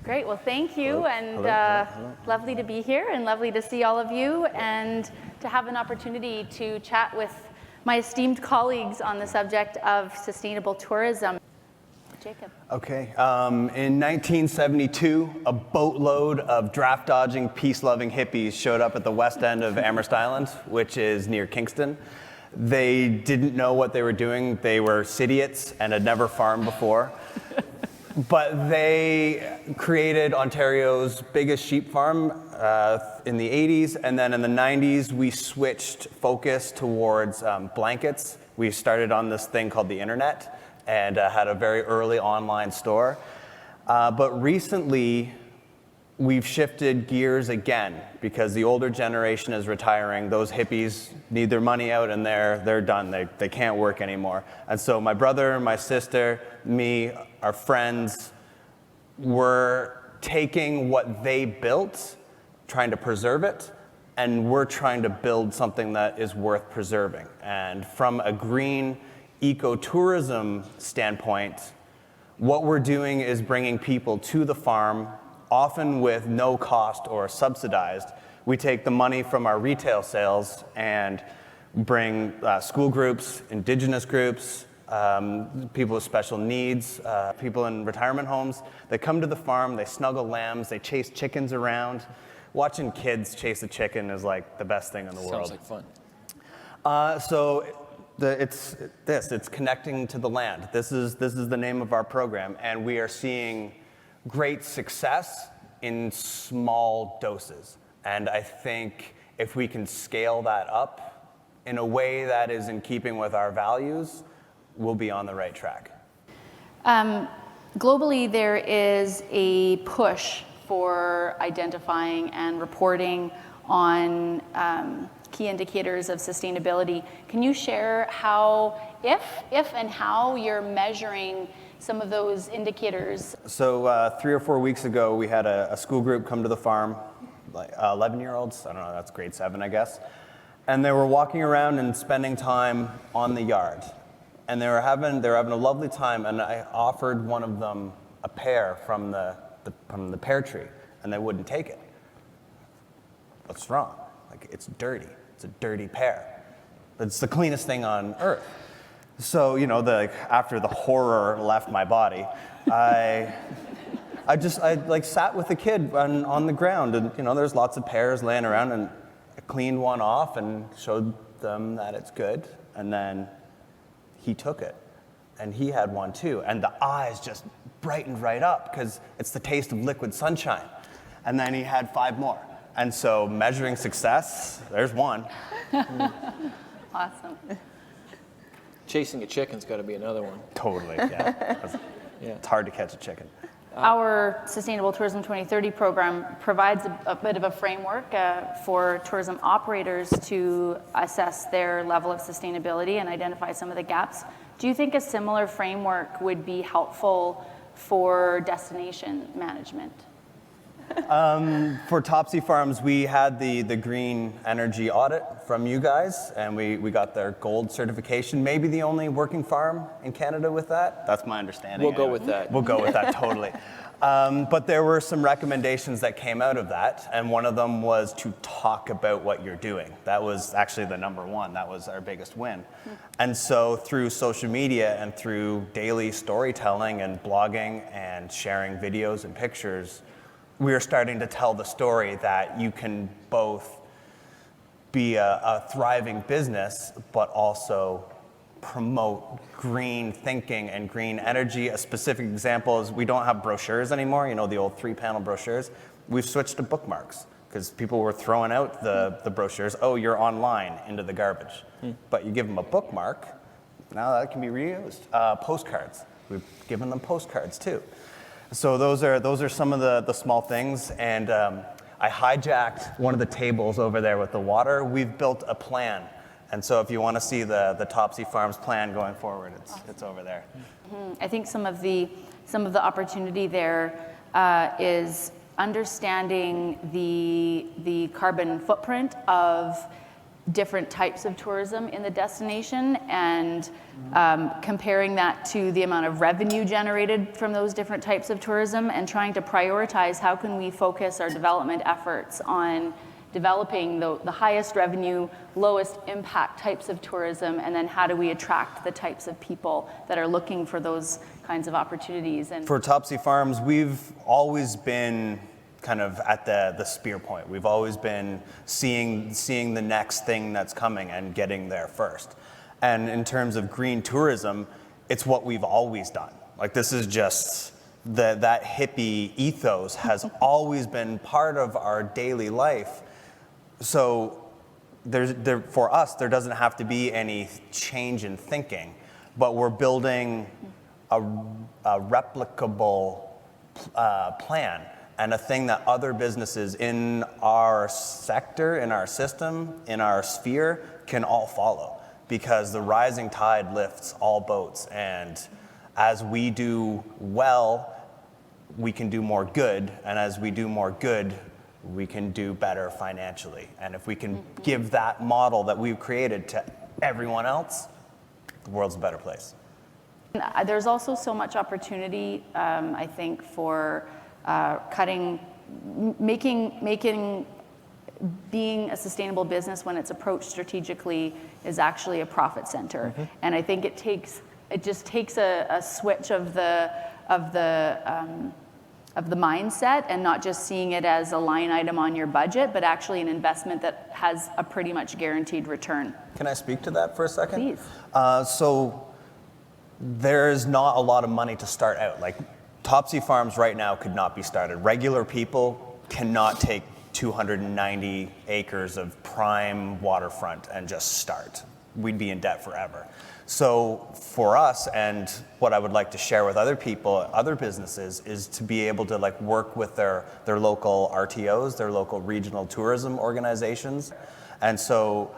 Great, well thank you, Hello. and Hello. lovely to be here and lovely to see all of you and to have an opportunity to chat with my esteemed colleagues on the subject of sustainable tourism. Jacob. Okay, in 1972, a boatload of draft-dodging, peace-loving hippies showed up at the west end of Amherst Island, which is near Kingston. They didn't know what they were doing. They were cityots and had never farmed before. But they created Ontario's biggest sheep farm in the 80s, and then in the 90s, we switched focus towards blankets. We started on this thing called the internet and had a very early online store. But recently, we've shifted gears again because the older generation is retiring. Those hippies need their money out and they're done. They can't work anymore. And so my brother, my sister, me, our friends, we're taking what they built, trying to preserve it, and we're trying to build something that is worth preserving. And from a green ecotourism standpoint, what we're doing is bringing people to the farm, often with no cost or subsidized. We take the money from our retail sales and bring school groups, Indigenous groups, people with special needs, people in retirement homes. They come to the farm, they snuggle lambs, they chase chickens around. Watching kids chase a chicken is like the best thing in the world. Sounds like fun. It's connecting to the land. This is the name of our program, and we are seeing great success in small doses. And I think if we can scale that up in a way that is in keeping with our values, we'll be on the right track. Globally, there is a push for identifying and reporting on key indicators of sustainability. Can you share how, if and how you're measuring some of those indicators? So 3 or 4 weeks ago, we had a school group come to the farm, like 11-year-olds, I don't know, that's grade 7, I guess. And they were walking around and spending time on the yard. And they were having a lovely time, and I offered one of them a pear from the pear tree, and they wouldn't take it. What's wrong? Like, it's dirty. It's a dirty pear. It's the cleanest thing on earth. So, after the horror left my body, I sat with the kid on the ground, and there's lots of pears laying around, and I cleaned one off and showed them that it's good, and then he took it, and he had one too, and the eyes just brightened right up because it's the taste of liquid sunshine. And then he had 5 more. And so measuring success, there's one. Awesome. Chasing a chicken's got to be another one. Totally, yeah. Yeah. It's hard to catch a chicken. Our Sustainable Tourism 2030 program provides a bit of a framework for tourism operators to assess their level of sustainability and identify some of the gaps. Do you think a similar framework would be helpful for destination management? For Topsy Farms, we had the green energy audit from you guys, and we got their gold certification. Maybe the only working farm in Canada with that. That's my understanding. We'll go with that. We'll go with that, totally. But there were some recommendations that came out of that, and one of them was to talk about what you're doing. That was actually the number one. That was our biggest win. And so through social media and through daily storytelling and blogging and sharing videos and pictures, we are starting to tell the story that you can both be a thriving business, but also promote green thinking and green energy. A specific example is we don't have brochures anymore, the old 3-panel brochures. We've switched to bookmarks because people were throwing out the brochures. Oh, you're online, into the garbage. But you give them a bookmark, now that can be reused. Postcards, we've given them postcards too. So those are some of the small things, and I hijacked one of the tables over there with the water. We've built a plan, and so if you want to see the Topsy Farms plan going forward, it's over there. I think some of the opportunity there is understanding the carbon footprint of different types of tourism in the destination and comparing that to the amount of revenue generated from those different types of tourism and trying to prioritize how can we focus our development efforts on developing the highest revenue, lowest impact types of tourism, and then how do we attract the types of people that are looking for those kinds of opportunities. And for Topsy Farms, we've always been kind of at the spear point. We've always been seeing the next thing that's coming and getting there first. And in terms of green tourism, it's what we've always done. Like, this is just that hippie ethos has always been part of our daily life. So for us, there doesn't have to be any change in thinking, but we're building a replicable plan and a thing that other businesses in our sector, in our system, in our sphere can all follow, because the rising tide lifts all boats, and as we do well, we can do more good, and as we do more good, we can do better financially. And if we can give that model that we've created to everyone else, the world's a better place. There's also so much opportunity, I think, for being a sustainable business when it's approached strategically is actually a profit center. And I think it just takes a switch of the mindset, and not just seeing it as a line item on your budget, but actually an investment that has a pretty much guaranteed return. Can I speak to that for a second? Please. So there's not a lot of money to start out. Like, Topsy Farms right now could not be started. Regular people cannot take 290 acres of prime waterfront and just start. We'd be in debt forever. So for us, and what I would like to share with other people, other businesses, is to be able to work with their local RTOs, their local regional tourism organizations. And so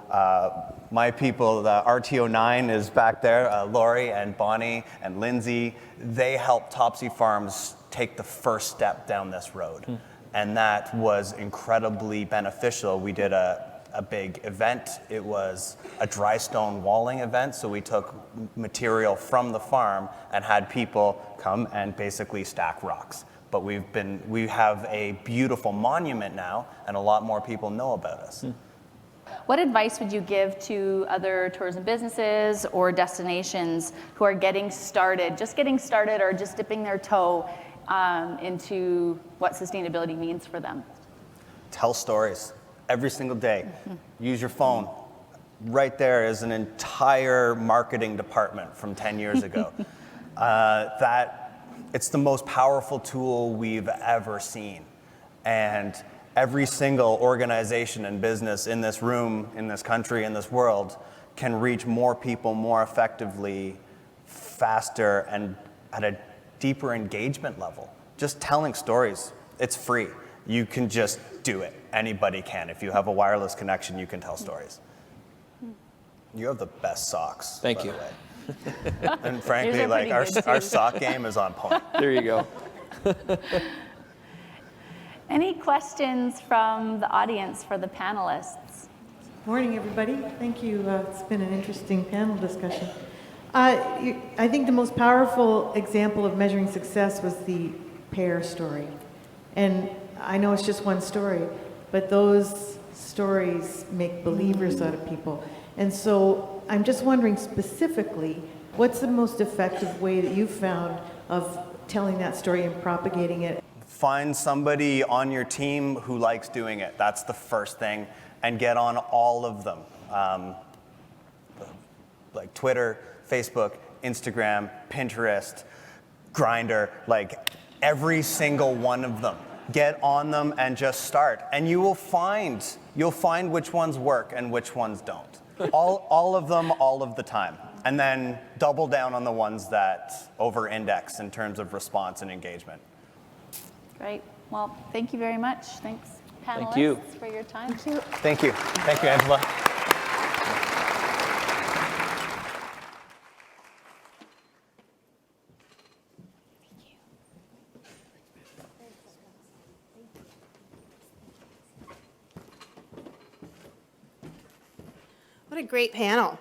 my people, the RTO 9 is back there, Lori and Bonnie and Lindsay, they helped Topsy Farms take the first step down this road. And that was incredibly beneficial. We did a big event. It was a dry stone walling event. So we took material from the farm and had people come and basically stack rocks. But we have a beautiful monument now, and a lot more people know about us. What advice would you give to other tourism businesses or destinations who are getting started or just dipping their toe into what sustainability means for them? Tell stories every single day. Use your phone. Right there is an entire marketing department from 10 years ago. It's the most powerful tool we've ever seen. And every single organization and business in this room, in this country, in this world, can reach more people more effectively, faster, and at a deeper engagement level. Just telling stories, it's free. You can just do it. Anybody can. If you have a wireless connection, you can tell stories. You have the best socks. Thank you. And frankly, Yours are pretty good, our too. sock game is on point. There you go. Any questions from the audience for the panelists? Morning, everybody. Thank you. It's been an interesting panel discussion. I think the most powerful example of measuring success was the pear story. And I know it's just one story, but those stories make believers out of people. And so I'm just wondering specifically, what's the most effective way that you've found of telling that story and propagating it? Find somebody on your team who likes doing it. That's the first thing. And get on all of them. Like Twitter, Facebook, Instagram, Pinterest, Grindr, every single one of them. Get on them and just start. And you'll find which ones work and which ones don't. All of them, all of the time. And then double down on the ones that over-index in terms of response and engagement. Great. Well, thank you very much. Thanks, panelists, Thank you. for your time. Thank you. Thank you, Angela. a great panel.